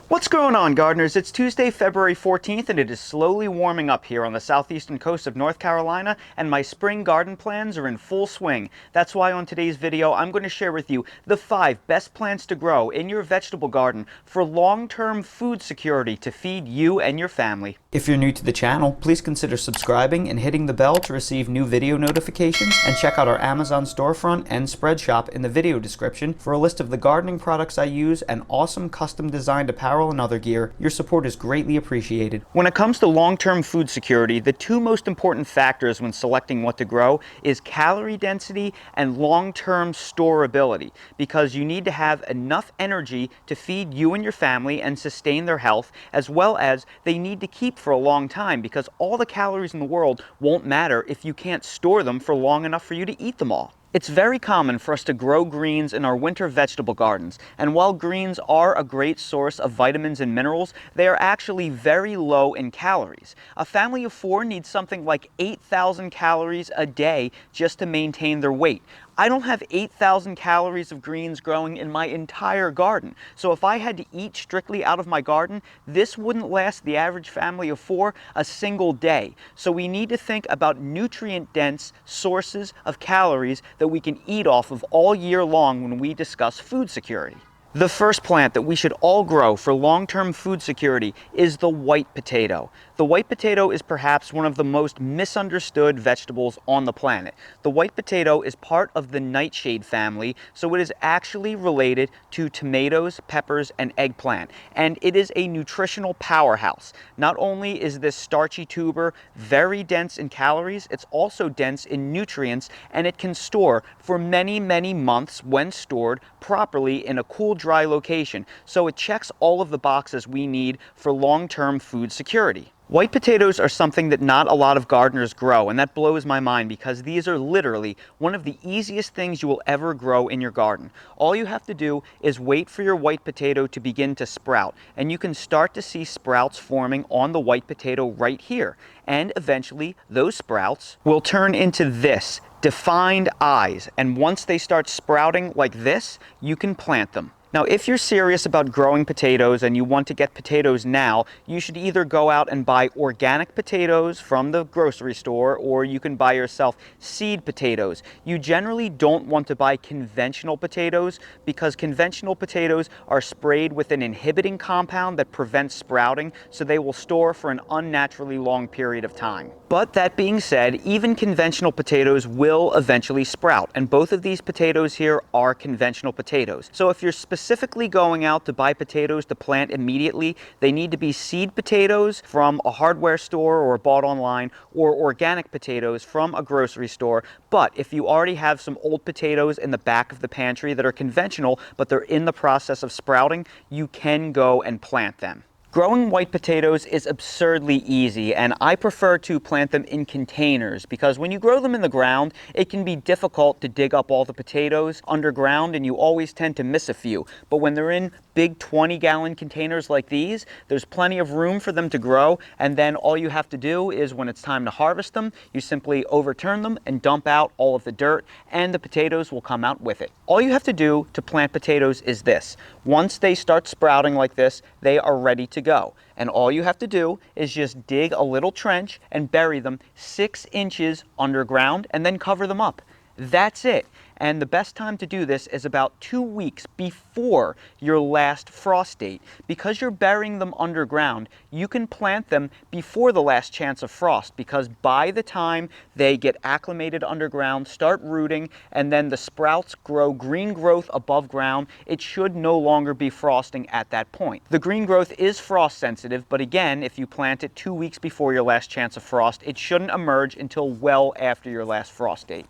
What's going on, gardeners? It's Tuesday, February 14th, and it is slowly warming up here on the southeastern coast of North Carolina, and my spring garden plans are in full swing. That's why on today's video, I'm going to share with you the 5 best plants to grow in your vegetable garden for long-term food security to feed you and your family. If you're new to the channel, please consider subscribing and hitting the bell to receive new video notifications, and check out our Amazon storefront and spread shop in the video description for a list of the gardening products I use and awesome custom designed apparel and other gear. Your support is greatly appreciated. When it comes to long-term food security, the 2 most important factors when selecting what to grow is calorie density and long-term storability, because you need to have enough energy to feed you and your family and sustain their health, as well as they need to keep for a long time, because all the calories in the world won't matter if you can't store them for long enough for you to eat them all. It's very common for us to grow greens in our winter vegetable gardens, and while greens are a great source of vitamins and minerals, they are actually very low in calories. A family of 4 needs something like 8,000 calories a day just to maintain their weight. I don't have 8,000 calories of greens growing in my entire garden, so if I had to eat strictly out of my garden, this wouldn't last the average family of 4 a single day. So we need to think about nutrient-dense sources of calories that we can eat off of all year long when we discuss food security. The first plant that we should all grow for long-term food security is the white potato. The white potato is perhaps one of the most misunderstood vegetables on the planet. The white potato is part of the nightshade family, so it is actually related to tomatoes, peppers, and eggplant, and it is a nutritional powerhouse. Not only is this starchy tuber very dense in calories, it's also dense in nutrients, and it can store for many, many months when stored properly in a cool, dry location, so it checks all of the boxes we need for long-term food security. White potatoes are something that not a lot of gardeners grow, and that blows my mind because these are literally one of the easiest things you will ever grow in your garden. All you have to do is wait for your white potato to begin to sprout, and you can start to see sprouts forming on the white potato right here. And eventually, those sprouts will turn into this, defined eyes, and once they start sprouting like this, you can plant them. Now, if you're serious about growing potatoes and you want to get potatoes now, you should either go out and buy organic potatoes from the grocery store, or you can buy yourself seed potatoes. You generally don't want to buy conventional potatoes because conventional potatoes are sprayed with an inhibiting compound that prevents sprouting, so they will store for an unnaturally long period of time. But that being said, even conventional potatoes will eventually sprout, and both of these potatoes here are conventional potatoes. So if you're specifically going out to buy potatoes to plant immediately, they need to be seed potatoes from a hardware store or bought online, or organic potatoes from a grocery store. But if you already have some old potatoes in the back of the pantry that are conventional, but they're in the process of sprouting, you can go and plant them. Growing white potatoes is absurdly easy, and I prefer to plant them in containers because when you grow them in the ground, it can be difficult to dig up all the potatoes underground, and you always tend to miss a few. But when they're in big 20-gallon containers like these, there's plenty of room for them to grow, and then all you have to do is when it's time to harvest them, you simply overturn them and dump out all of the dirt, and the potatoes will come out with it. All you have to do to plant potatoes is this. Once they start sprouting like this, they are ready to go. And all you have to do is just dig a little trench and bury them 6 inches underground and then cover them up. That's it. And the best time to do this is about 2 weeks before your last frost date. Because you're burying them underground, you can plant them before the last chance of frost, because by the time they get acclimated underground, start rooting, and then the sprouts grow green growth above ground, it should no longer be frosting at that point. The green growth is frost sensitive, but again, if you plant it 2 weeks before your last chance of frost, it shouldn't emerge until well after your last frost date.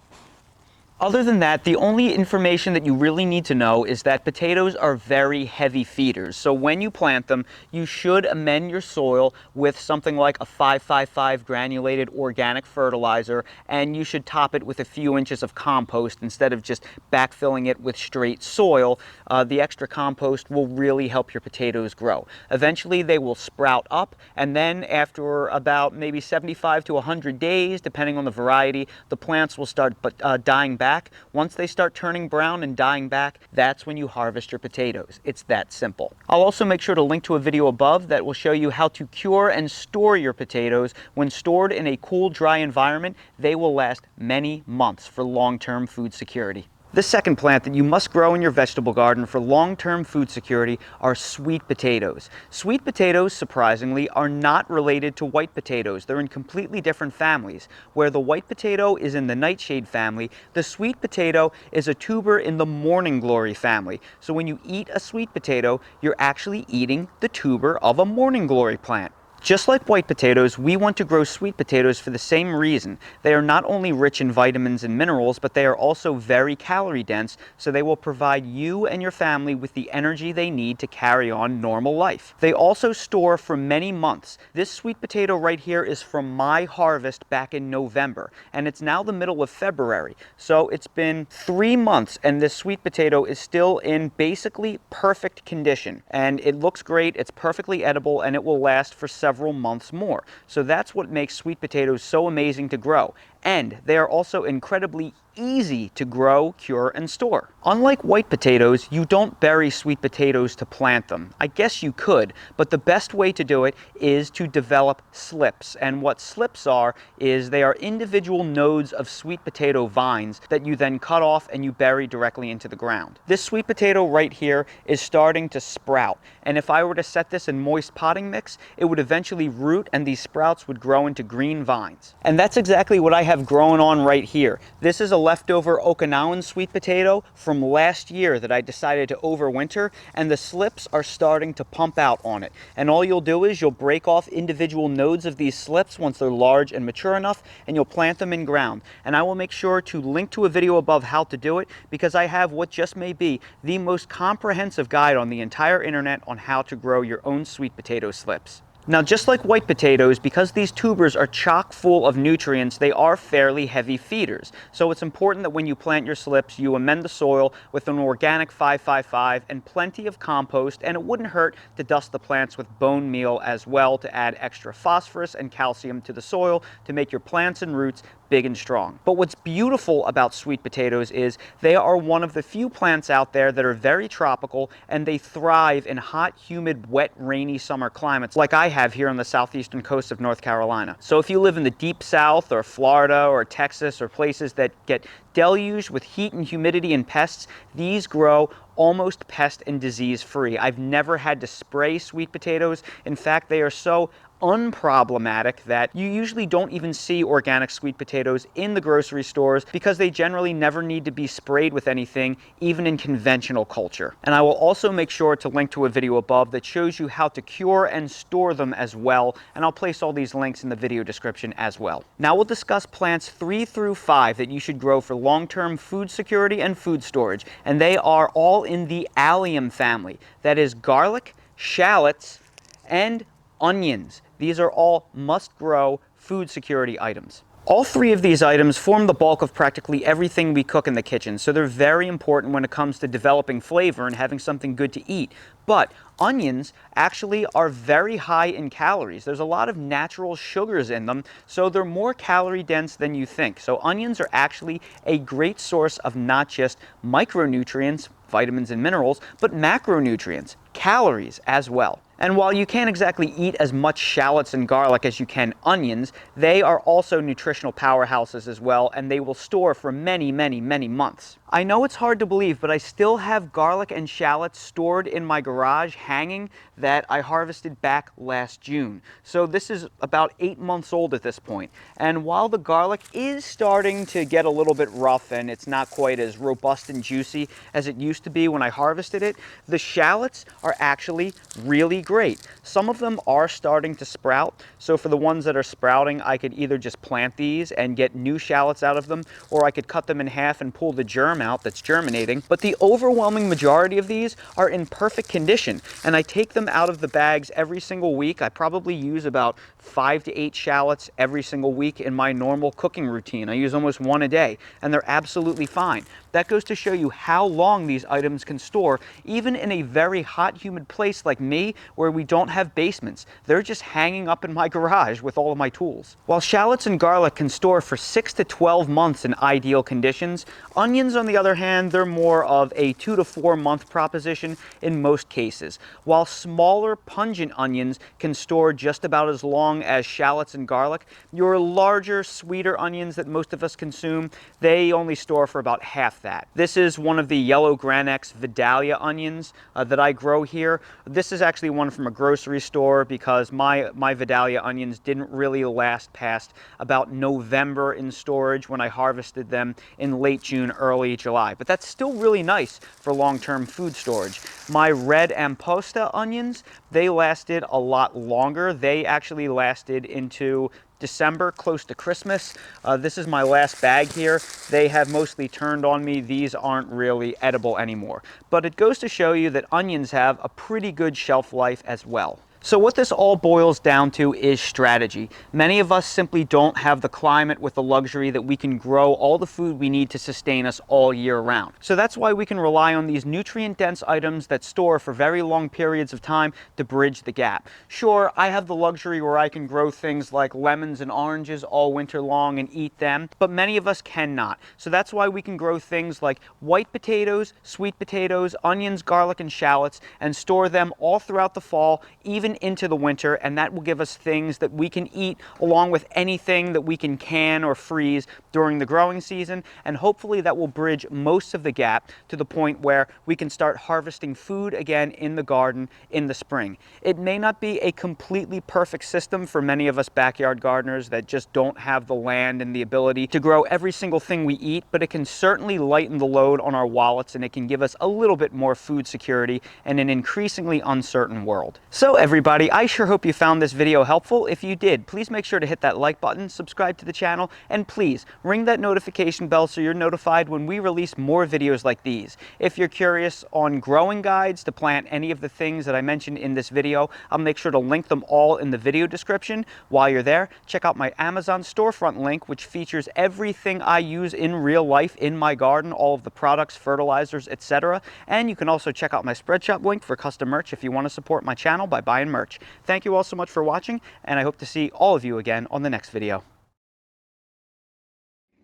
Other than that, the only information that you really need to know is that potatoes are very heavy feeders. So when you plant them, you should amend your soil with something like a 5-5-5 granulated organic fertilizer, and you should top it with a few inches of compost instead of just backfilling it with straight soil. The extra compost will really help your potatoes grow. Eventually, they will sprout up, and then after about maybe 75 to 100 days, depending on the variety, the plants will start dying back back. Once they start turning brown and dying back, that's when you harvest your potatoes. It's that simple. I'll also make sure to link to a video above that will show you how to cure and store your potatoes. When stored in a cool, dry environment, they will last many months for long-term food security. The second plant that you must grow in your vegetable garden for long-term food security are sweet potatoes. Sweet potatoes, surprisingly, are not related to white potatoes. They're in completely different families. Where the white potato is in the nightshade family, the sweet potato is a tuber in the morning glory family. So when you eat a sweet potato, you're actually eating the tuber of a morning glory plant. Just like white potatoes, we want to grow sweet potatoes for the same reason. They are not only rich in vitamins and minerals, but they are also very calorie dense, so they will provide you and your family with the energy they need to carry on normal life. They also store for many months. This sweet potato right here is from my harvest back in November, and it's now the middle of February. So it's been 3 months, and this sweet potato is still in basically perfect condition. And it looks great, it's perfectly edible, and it will last for several months more. So that's what makes sweet potatoes so amazing to grow. And they are also incredibly easy to grow, cure, and store. Unlike white potatoes, you don't bury sweet potatoes to plant them. I guess you could, but the best way to do it is to develop slips. And what slips are is they are individual nodes of sweet potato vines that you then cut off and you bury directly into the ground. This sweet potato right here is starting to sprout. And if I were to set this in moist potting mix, it would eventually root and these sprouts would grow into green vines. And that's exactly what I have growing on right here. This is a leftover Okinawan sweet potato from last year that I decided to overwinter, and the slips are starting to pump out on it. And all you'll do is you'll break off individual nodes of these slips once they're large and mature enough, and you'll plant them in ground. And I will make sure to link to a video above how to do it, because I have what just may be the most comprehensive guide on the entire internet on how to grow your own sweet potato slips. Now, just like white potatoes, because these tubers are chock full of nutrients, they are fairly heavy feeders. So it's important that when you plant your slips, you amend the soil with an organic 5-5-5 and plenty of compost, and it wouldn't hurt to dust the plants with bone meal as well to add extra phosphorus and calcium to the soil to make your plants and roots big and strong. But what's beautiful about sweet potatoes is they are one of the few plants out there that are very tropical, and they thrive in hot, humid, wet, rainy summer climates like I have here on the southeastern coast of North Carolina. So if you live in the deep south or Florida or Texas or places that get deluged with heat and humidity and pests, these grow almost pest and disease free. I've never had to spray sweet potatoes. In fact, they are so unproblematic that you usually don't even see organic sweet potatoes in the grocery stores because they generally never need to be sprayed with anything, even in conventional culture. And I will also make sure to link to a video above that shows you how to cure and store them as well, and I'll place all these links in the video description as well. Now we'll discuss plants 3 through 5 that you should grow for long-term food security and food storage, and they are all in the Allium family. That is garlic, shallots, and onions. These are all must-grow food security items. All 3 of these items form the bulk of practically everything we cook in the kitchen, so they're very important when it comes to developing flavor and having something good to eat. But onions actually are very high in calories. There's a lot of natural sugars in them, so they're more calorie dense than you think. So onions are actually a great source of not just micronutrients, vitamins and minerals, but macronutrients, calories as well. And while you can't exactly eat as much shallots and garlic as you can onions, they are also nutritional powerhouses as well, and they will store for many, many, many months. I know it's hard to believe, but I still have garlic and shallots stored in my garage hanging that I harvested back last June. So this is about 8 months old at this point. And while the garlic is starting to get a little bit rough and it's not quite as robust and juicy as it used to be when I harvested it, the shallots are actually really great. Some of them are starting to sprout. So for the ones that are sprouting, I could either just plant these and get new shallots out of them, or I could cut them in half and pull the germ out that's germinating. But the overwhelming majority of these are in perfect condition, and I take them out of the bags every single week. I probably use about 5 to 8 shallots every single week in my normal cooking routine. I use almost 1 a day, and they're absolutely fine. That goes to show you how long these items can store, even in a very hot, humid place like me, where we don't have basements. They're just hanging up in my garage with all of my tools. While shallots and garlic can store for 6 to 12 months in ideal conditions, onions, on the other hand, they're more of a 2 to 4 month proposition in most cases. While smaller, pungent onions can store just about as long as shallots and garlic, your larger, sweeter onions that most of us consume, they only store for about half that. This is one of the yellow Granex Vidalia onions that I grow here. This is actually one from a grocery store because my Vidalia onions didn't really last past about November in storage when I harvested them in late June, early July. But that's still really nice for long-term food storage. My red Amposta onions, they lasted a lot longer. They actually lasted into December, close to Christmas. This is my last bag here. They have mostly turned on me. These aren't really edible anymore. But it goes to show you that onions have a pretty good shelf life as well. So what this all boils down to is strategy. Many of us simply don't have the climate with the luxury that we can grow all the food we need to sustain us all year round. So that's why we can rely on these nutrient-dense items that store for very long periods of time to bridge the gap. Sure, I have the luxury where I can grow things like lemons and oranges all winter long and eat them, but many of us cannot. So that's why we can grow things like white potatoes, sweet potatoes, onions, garlic, and shallots, and store them all throughout the fall, even into the winter, and that will give us things that we can eat along with anything that we can or freeze during the growing season, and hopefully that will bridge most of the gap to the point where we can start harvesting food again in the garden in the spring. It may not be a completely perfect system for many of us backyard gardeners that just don't have the land and the ability to grow every single thing we eat, but it can certainly lighten the load on our wallets, and it can give us a little bit more food security in an increasingly uncertain world. So everybody, I sure hope you found this video helpful. If you did, please make sure to hit that like button, subscribe to the channel, and please ring that notification bell so you're notified when we release more videos like these. If you're curious on growing guides to plant any of the things that I mentioned in this video, I'll make sure to link them all in the video description. While you're there, check out my Amazon storefront link, which features everything I use in real life in my garden, all of the products, fertilizers, etc. And you can also check out my Spreadshop link for custom merch if you want to support my channel by buying merch. Thank you all so much for watching, and I hope to see all of you again on the next video.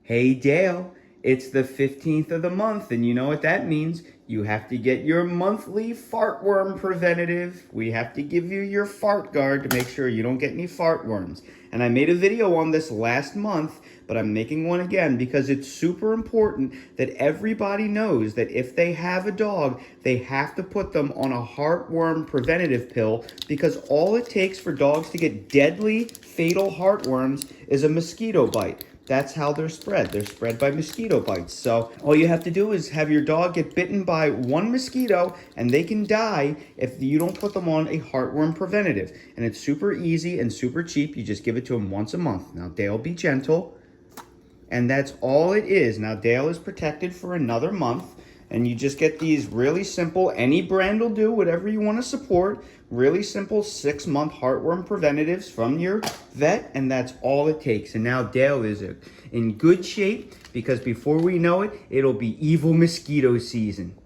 Hey Dale, it's the 15th of the month, and you know what that means. You have to get your monthly fartworm preventative. We have to give you your fart guard to make sure you don't get any fart worms. And I made a video on this last month, but I'm making one again because it's super important that everybody knows that if they have a dog, they have to put them on a heartworm preventative pill, because all it takes for dogs to get deadly, fatal heartworms is a mosquito bite. That's how they're spread. They're spread by mosquito bites. So all you have to do is have your dog get bitten by one mosquito, and they can die if you don't put them on a heartworm preventative. And it's super easy and super cheap. You just give it to them once a month. Now, Dale, be gentle. And that's all it is. Now, Dale is protected for another month. And you just get these really simple, any brand will do, whatever you want to support, really simple 6-month heartworm preventatives from your vet, and that's all it takes. And now Dale is in good shape, because before we know it, it'll be evil mosquito season.